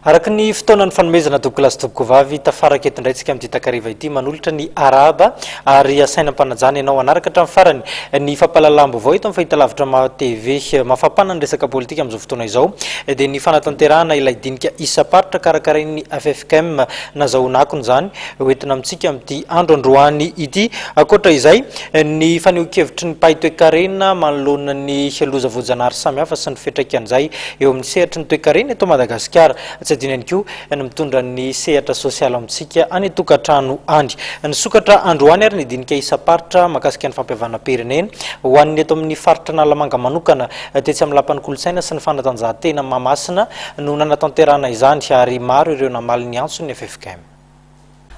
Araka ny fotoana ny fanomezana tokolasy tokovavy tafaraky eto indray tsika amin'ny takariva ity manolotra ny araba ary asainam-panajana ianao anaraka hatramin'ny farany ny fampahalalam-baovao eto amin'ny fahitalavitra TV mafampana ny resaka politika amin'izao fotoana izao dia ny fanatanterahana ilay dinika isam-paritra karakarain'ny FFKM nazahoanakony izany hoentina amintsika amin'ity andro androany ity. Akoatra izay ny faneho-kevitry ny pahy toe-karena manoloana ny loza voajanahary samihafa sy ny fiantraikan'izay eo amin'ny sehatry ny toe-karena eto Madagasikara. Dinany koa ny mitondra ny sehatra sosialy amintsika any tokatrano andry. Nisokatra androany ary ny dinika isam-paritra mikasika ny fampihavanam-pirenena ho an'ny eto amin'ny faritra Analamanga manokana tetsy amin'ny lapan'ny kolontsaina sy ny fanatajahantena Mahamasina no nanatanterahana izany ary maro ireo amin'ny antson'ny FFKM.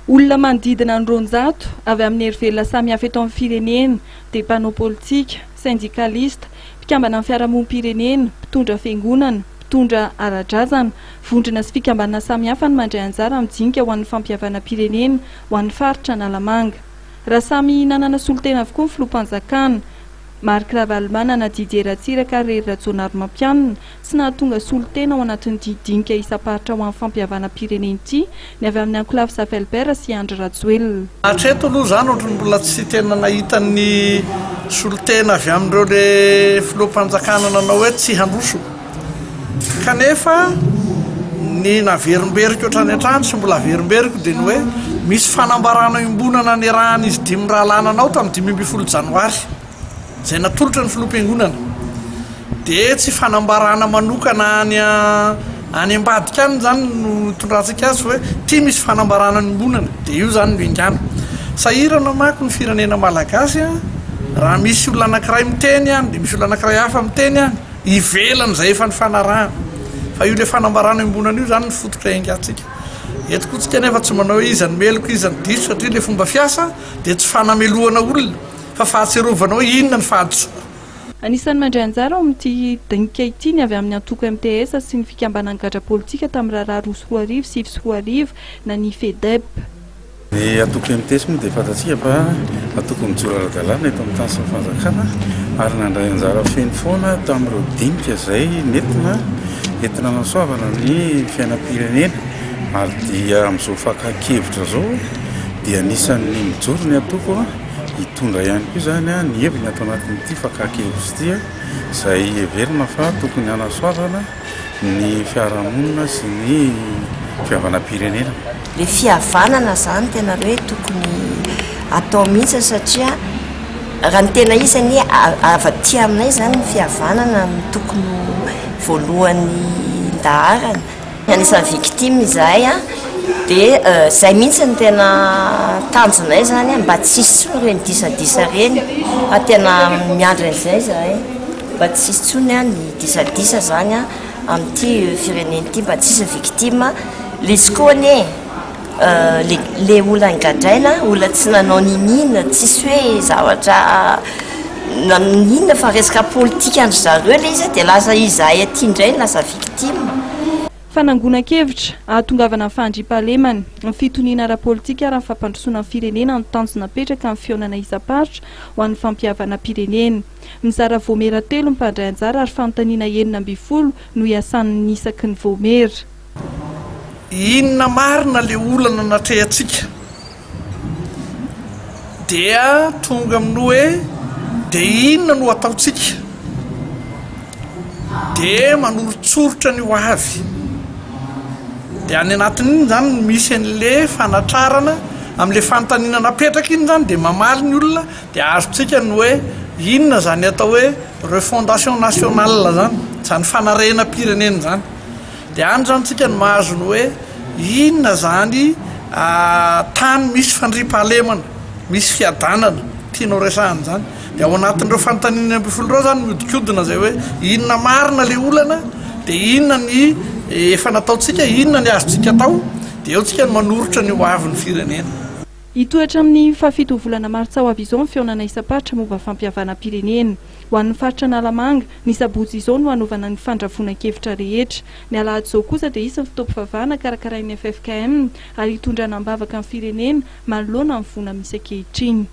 Olona manodidina ny 200 avy amin'ny erivelona samihafa eto amin'ny firenena dia mpanao politika, syndikalista, mpikambana amin'ny fiarahamonim-pirenena, mpitondra fiangonana, mpitondra ara-drazana, vondrona sy fikambanana samihafa ny mandray anjara amin'ny dinika ho an'ny fampihavanam-pirenena ho an'ny faritra Analamanga. Raha samy nanana solotena avokoa ny filoham-panjakana, Marc Ravalmanana Didier Ratsiraka ary Rajonary Mampianina sy nahatonga solotena ao anatin'ny dinika isam-paritra ho an'ny fampihavanam-pirenena ity ny avy amin'ny Ankolava Safelbert sy Andry Rajoelina. Hatreto aloha izany ohatry ny mbola tsy tena nahita ny solotena avy amin'ireo le filoham-panjakana nanao hoe tsy handroso. Kanefa ny naverimberiko ohatrany hatrany sy mbola averimberiko dia ny hoe misy fanambarana iombonana ny rahana izy 5 rahalananao tamin'ny 12 Janoary izay natolotra ny filoham-piangonana dia tsy fanambarana manokana any ambadika any izany no tondrantsika azy hoe tia misy fanambarana ny ombonana dia io izany no ingana. Sahirana mako ny firenena malagasy raha misy olona anankiray miteny any dia misy olona anankiray hafa miteny any ivelana izay efa ny fanarahana fa io le fanambarana iombonana io izany ny fototra aingatsika. Eto koa tsika nefa tsy manao hoe izany meloko izany diso satria le fomba fiasa dia tsy fanamelohana olona fa fahatserovana hoe inona ny fahadisoana. Anisan'ny mandray anjara ao amin'ity dinika ity ny avy amin'ny antoko MTS sy ny fikambanana gadra politika tamin'ny raharaha 2010 sy 2011 na ny FEDEB. Ny atoko MTS moa dia fantatsika fa atoko mijoro ara-dalàna eto amin'ny tany sy ny fanjakana ary nandray anjara feno foana tamin'ireo dinika izay entina nasoavana ny fiainam-pirenena ary dia amin'izao fakakevitra zao dia anisan'ny mijoro ny atoko hitondra ihany koa izany ny heviny atao anatin'ity fakakevitra ity izay heverina fa tokony hanasoavana ny fiarahamonina sy ny fihavanam-pirenena. Le fihavanana zany tena hoe tokony atao mihitsy satria raha ny tena isany avy aminay zany ny fihavanana no tokony voalohany ndaharana. Anisan'ny victime izahay dia izay mihitsy ny tena tanjonay zany mba tsisy tsony reny disadisa reny fa tena miandry an'izay izahay mba tsisy tsony ny disadisa zany amin'ity firenena ity mba tsisy victime. Izy koa le olona ingadraina olona tsy nanao ninina tsisy hoe zavatra ninina fa resaka politika andry zareo le izy dia lasa izahay aty indray lasa victime. Fanangonan-kevitra ahatongavana ny fandriam-pahalemana ny fitoniana ara-politika ary ny fampandrosoana ny firenena ny tanjona napetraka amin'ny fihaonana isam-paritra ho an'ny fampihavana-pirenena. Mizara voamera 3 ny mpandray anjara ary fanontaniana 9 no iasan'ny isaky ny voamera. Inona marina le olana natrehantsika dia tonga amin'ny hoe dia inona no ataontsika dia manolotsorotra ny ho avy dia any anatin'iny zany misy an'le fanatrarana amin'le fanontaniana napetraka iny zany dia mamaly ny olona dia azotsika ny hoe inona zany atao hoe refondation nationale zany fanarenam-pirenena zany dia any zany tsika ny mahazo ny hoe inona zany tany misy fandriam-pahalemana misy fiadanana tianao resahana zany dia ao anatin'ireo fanontaniana 12 reo zany miodikodina zay hoe inona marina le olana dia inona ny efa nataontsika inona ny azotsika atao dia eo tsika ny manorotra ny ho avy ny firenena. Hitoetra amin'ny fafito volana martsa ho avy izao ny fihaonana isam-paritra momba fampihavanam-pirenena ho an'ny faritra Analamanga ny sabotsy izao no hanovana ny fandravonan-kevitra rehetra. Ny alahady izao kosa dia isan'ny fitaovam-pivavahana karakarain'ny FFKM ary hitondrana ambavaka ny firenena manoloana amin'ny vona misy ankehitriny.